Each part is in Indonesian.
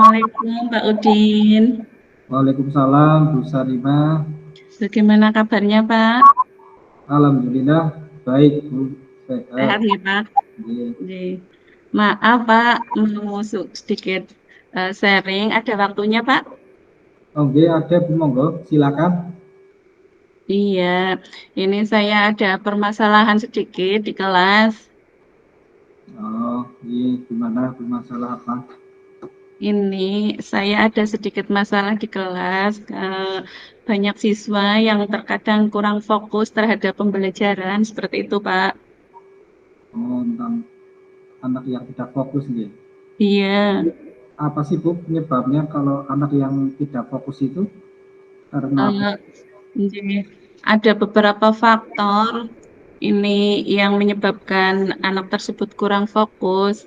Assalamualaikum Pak Udin. Waalaikumsalam Bu Salimah. Bagaimana kabarnya Pak? Alhamdulillah baik Bu, sehat. Sehat ya Pak? Iya. Maaf Pak, mau sedikit sharing. Ada waktunya Pak? Oke, ada Bu, monggo silakan. Iya, ini saya ada permasalahan sedikit di kelas. Oh, iya, gimana masalah apa? Ini saya ada sedikit masalah di kelas. Banyak siswa yang terkadang kurang fokus terhadap pembelajaran, seperti itu Pak. Oh, tentang anak yang tidak fokus nih. Iya. Apa sih Bu penyebabnya kalau anak yang tidak fokus itu karena apa? Eh, Jadi, ada beberapa faktor ini yang menyebabkan anak tersebut kurang fokus.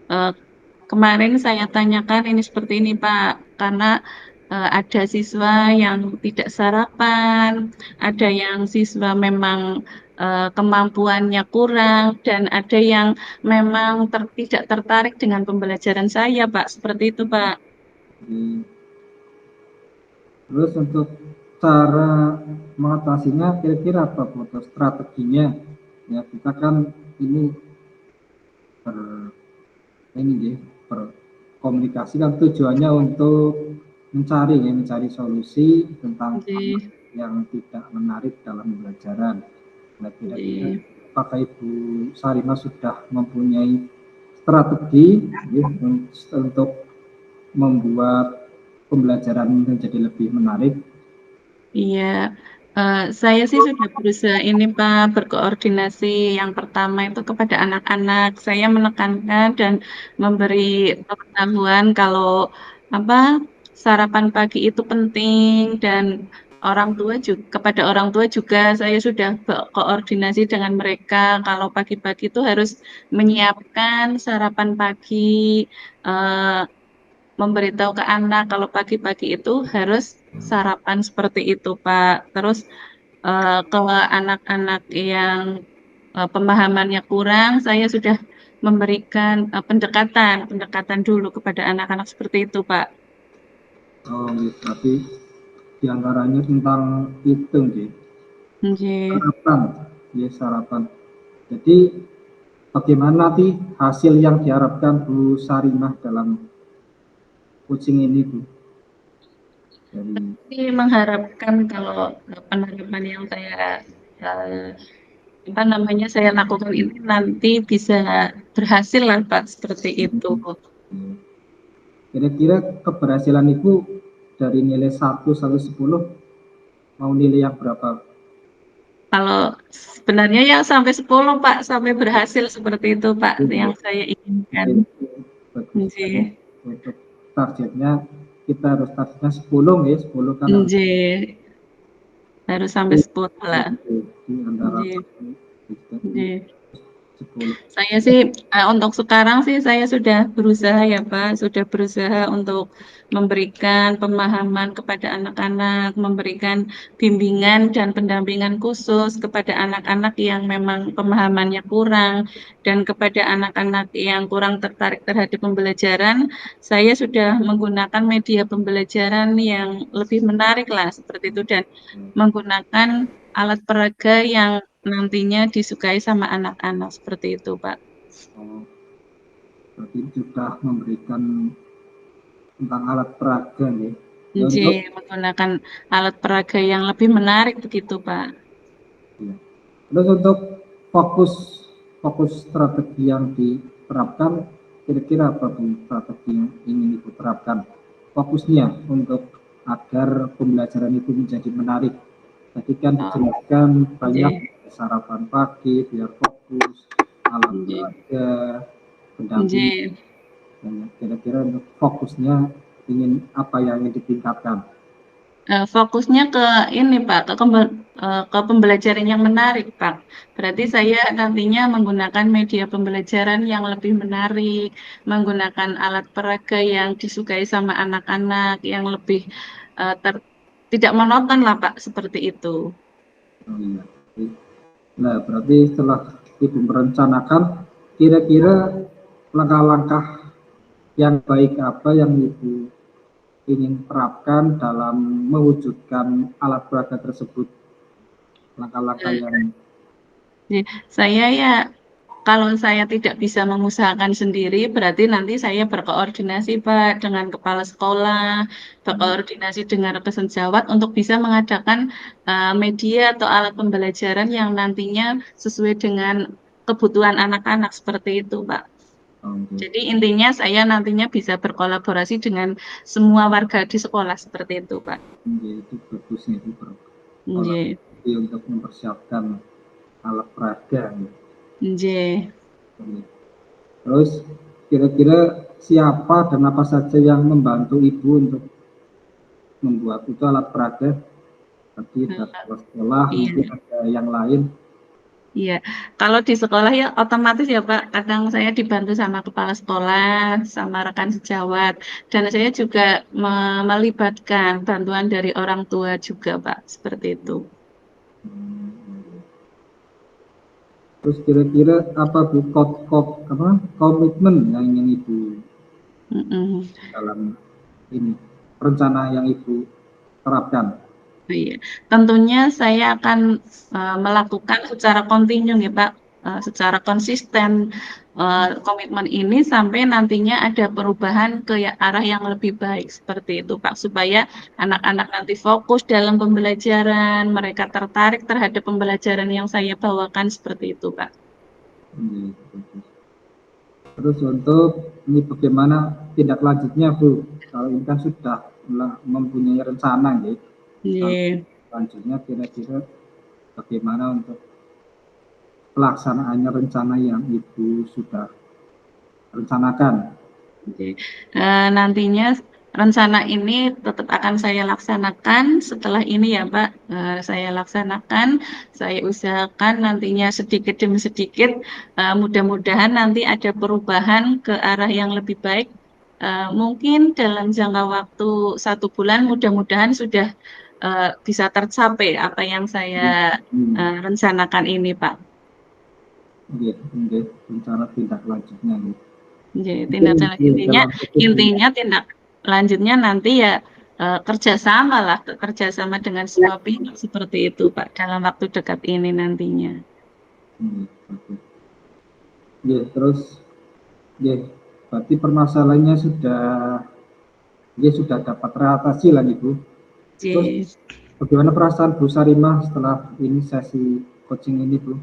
Eh, Kemarin saya tanyakan ini seperti ini, Pak, karena ada siswa yang tidak sarapan, ada yang siswa memang kemampuannya kurang, dan ada yang memang tidak tertarik dengan pembelajaran saya, Pak. Seperti itu, Pak. Iya. Terus untuk cara mengatasinya kira-kira apa Bu atau strateginya? Ya kita kan ini ber ini ya berkomunikasi kan tujuannya untuk mencari solusi tentang anak Jadi, yang tidak menarik dalam pembelajaran. Nah, kira-kira jadi, apakah Ibu Sarima sudah mempunyai strategi ya, untuk membuat pembelajaran menjadi lebih menarik? iya, saya sih sudah berusaha ini Pak, berkoordinasi. Yang pertama itu kepada anak-anak, saya menekankan dan memberi pengetahuan kalau apa sarapan pagi itu penting dan orang tua juga kepada orang tua juga saya sudah berkoordinasi dengan mereka kalau pagi-pagi itu harus menyiapkan sarapan pagi. eh, Memberitahu ke anak kalau pagi-pagi itu harus sarapan seperti itu, Pak. Terus ke anak-anak yang pemahamannya kurang, saya sudah memberikan pendekatan dulu kepada anak-anak seperti itu, Pak. Oh, gitu. Tapi diantaranya tentang itu, gitu. Nggih. Sarapan, ya sarapan. Jadi bagaimana nanti hasil yang diharapkan Bu Sarimah dalam coaching ini Bu? Dari Tapi mengharapkan kalau penerapan yang saya eh, apa namanya saya lakukan ini nanti bisa berhasil lah, Pak, seperti itu. kira-kira keberhasilan Ibu dari nilai 1 sampai 10 mau nilai yang berapa? Kalau sebenarnya yang sampai 10 Pak, sampai berhasil seperti itu Pak, yang saya inginkan. Bagus sekali. Nggih, Untuk targetnya kita harus targetnya 10 ya, 10 kan harus nggih, harus sampai 10 lah. di antara Nggih, jadi nggih. 10. Saya sih untuk sekarang sih saya sudah berusaha ya Pak, sudah berusaha untuk memberikan pemahaman kepada anak-anak, memberikan bimbingan dan pendampingan khusus kepada anak-anak yang memang pemahamannya kurang dan kepada anak-anak yang kurang tertarik terhadap pembelajaran, saya sudah menggunakan media pembelajaran yang lebih menarik lah seperti itu dan menggunakan alat peraga yang nantinya disukai sama anak-anak seperti itu, Pak. Oh, berarti sudah memberikan tentang alat peraga ya. Ya Nj, untuk menggunakan alat peraga yang lebih menarik begitu, Pak. ya. Terus untuk fokus fokus strategi yang diterapkan kira-kira apa Bu strategi yang ingin Ibu terapkan? Fokusnya untuk agar pembelajaran itu menjadi menarik. Tadi kan Oh, dijelaskan banyak nj, sarapan pagi biar fokus, alat nj, peraga, nj. pendamping. Kira-kira untuk fokusnya ingin apa yang ingin ditingkatkan? Fokusnya ke ini, Pak, ke pembelajaran yang menarik, Pak. Berarti saya nantinya menggunakan media pembelajaran yang lebih menarik, menggunakan alat peraga yang disukai sama anak-anak, yang lebih eh, ter- tidak monoton lah, Pak, seperti itu. Oh, iya. Nah, berarti setelah Ibu merencanakan kira-kira langkah-langkah yang baik apa yang Ibu ingin terapkan dalam mewujudkan alat peraga tersebut, langkah-langkah Eh, yang Saya ya, kalau saya tidak bisa mengusahakan sendiri, berarti nanti saya berkoordinasi, Pak, dengan kepala sekolah, berkoordinasi dengan rekan sejawat untuk bisa mengadakan media atau alat pembelajaran yang nantinya sesuai dengan kebutuhan anak-anak seperti itu, Pak. Jadi intinya saya nantinya bisa berkolaborasi dengan semua warga di sekolah seperti itu, Pak. itu bagusnya itu Nggih, berkolaborasi untuk mempersiapkan alat peraga. nggih. Terus kira-kira siapa dan apa saja yang membantu Ibu untuk membuat itu alat peraga? Tadi dari sekolah mungkin Iya. ada yang lain. Iya, kalau di sekolah ya otomatis ya Pak, kadang saya dibantu sama kepala sekolah, sama rekan sejawat, dan saya juga melibatkan bantuan dari orang tua juga Pak, seperti itu. Terus kira-kira apa Bu apa komitmen yang ingin Ibu Mm-mm. dalam ini rencana yang Ibu terapkan? Iya, tentunya saya akan melakukan secara kontinu ya Pak, secara konsisten komitmen ini sampai nantinya ada perubahan ke arah yang lebih baik seperti itu Pak, supaya anak-anak nanti fokus dalam pembelajaran, mereka tertarik terhadap pembelajaran yang saya bawakan seperti itu Pak. Ini, terus untuk ini bagaimana tindak lanjutnya Bu? Kalau ini kan sudah mempunyai rencana gitu. Kalau Iya. lanjutnya kira-kira bagaimana untuk pelaksanaannya rencana yang Ibu sudah rencanakan? Oke. Nantinya rencana ini tetap akan saya laksanakan setelah ini ya Pak. Saya laksanakan, saya usahakan nantinya sedikit demi sedikit. Mudah-mudahan nanti ada perubahan ke arah yang lebih baik. Mungkin dalam jangka waktu 1 bulan, mudah-mudahan sudah bisa tercapai apa yang saya Hmm. rencanakan ini Pak. Oke, rencana tindak lanjutnya gitu. Jadi Mungkin tindak lanjut Ibu intinya dalam khususnya intinya tindak lanjutnya nanti ya kerjasama lah, kerjasama dengan semua pihak seperti itu Pak dalam waktu dekat ini nantinya. oke. Ya, terus ya, berarti permasalahannya sudah dapat teratasi lah Ibu. Terus Jadi, bagaimana perasaan Bu Sarimah setelah ini sesi coaching ini Bu?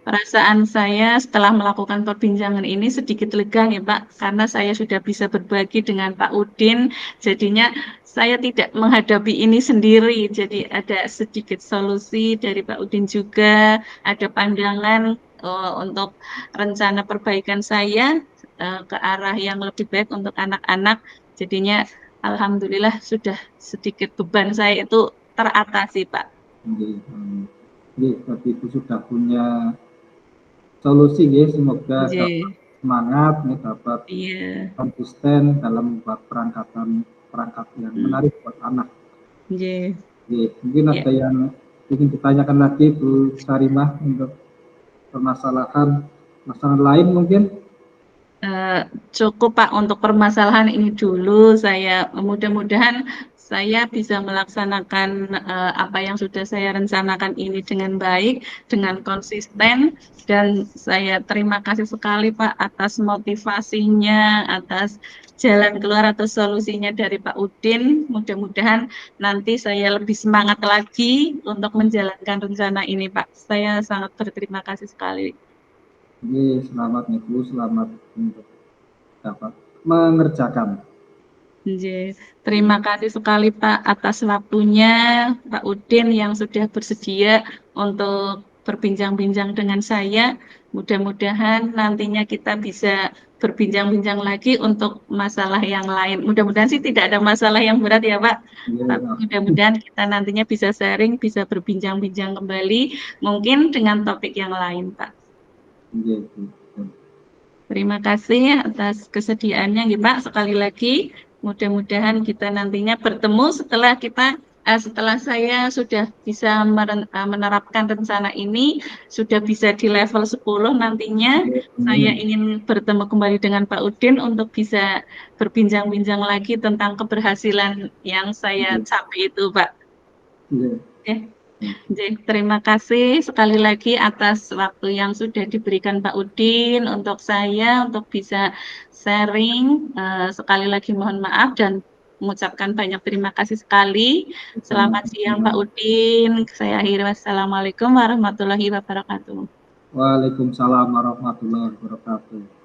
perasaan saya setelah melakukan perbincangan ini sedikit lega ya Pak, karena saya sudah bisa berbagi dengan Pak Udin, jadinya saya tidak menghadapi ini sendiri, jadi ada sedikit solusi dari Pak Udin juga, ada pandangan untuk rencana perbaikan saya ke arah yang lebih baik untuk anak-anak, jadinya Alhamdulillah sudah sedikit beban saya itu teratasi Pak. Berarti Ibu sudah punya solusi ya, semoga dapat Jadi, semangat, ya, dapat iya. konsisten dalam membuat perangkat yang menarik buat anak. Nggih. Ya, mungkin Ya, ada yang ingin ditanyakan lagi Bu Sarimah untuk permasalahan masalah lain mungkin. eh, cukup Pak untuk permasalahan ini dulu. Saya mudah-mudahan saya bisa melaksanakan apa yang sudah saya rencanakan ini dengan baik, dengan konsisten, dan saya terima kasih sekali Pak atas motivasinya, atas jalan keluar atau solusinya dari Pak Udin. Mudah-mudahan nanti saya lebih semangat lagi untuk menjalankan rencana ini Pak. Saya sangat berterima kasih sekali. Ini selamat nih Bu, selamat untuk dapat mengerjakan. Nggih. Terima kasih sekali Pak atas waktunya, Pak Udin yang sudah bersedia untuk berbincang-bincang dengan saya. Mudah-mudahan nantinya kita bisa berbincang-bincang lagi untuk masalah yang lain. Mudah-mudahan sih tidak ada masalah yang berat ya Pak. Tapi Ya, mudah-mudahan kita nantinya bisa sharing, bisa berbincang-bincang kembali, mungkin dengan topik yang lain Pak. ya, Bu. Terima kasih atas kesediaannya, ya, Pak. Sekali lagi, mudah-mudahan kita nantinya bertemu setelah kita setelah saya sudah bisa menerapkan rencana ini, sudah bisa di level 10 nantinya, saya Amin. ingin bertemu kembali dengan Pak Udin untuk bisa berbincang-bincang lagi tentang keberhasilan yang saya Iya. capai itu, Pak. Iya. Oke. Jadi, terima kasih sekali lagi atas waktu yang sudah diberikan Pak Udin untuk saya untuk bisa sharing. Sekali lagi mohon maaf dan mengucapkan banyak terima kasih sekali. Selamat siang Sama-sama. Pak Udin. Saya akhiri wassalamualaikum warahmatullahi wabarakatuh. Waalaikumsalam warahmatullahi wabarakatuh.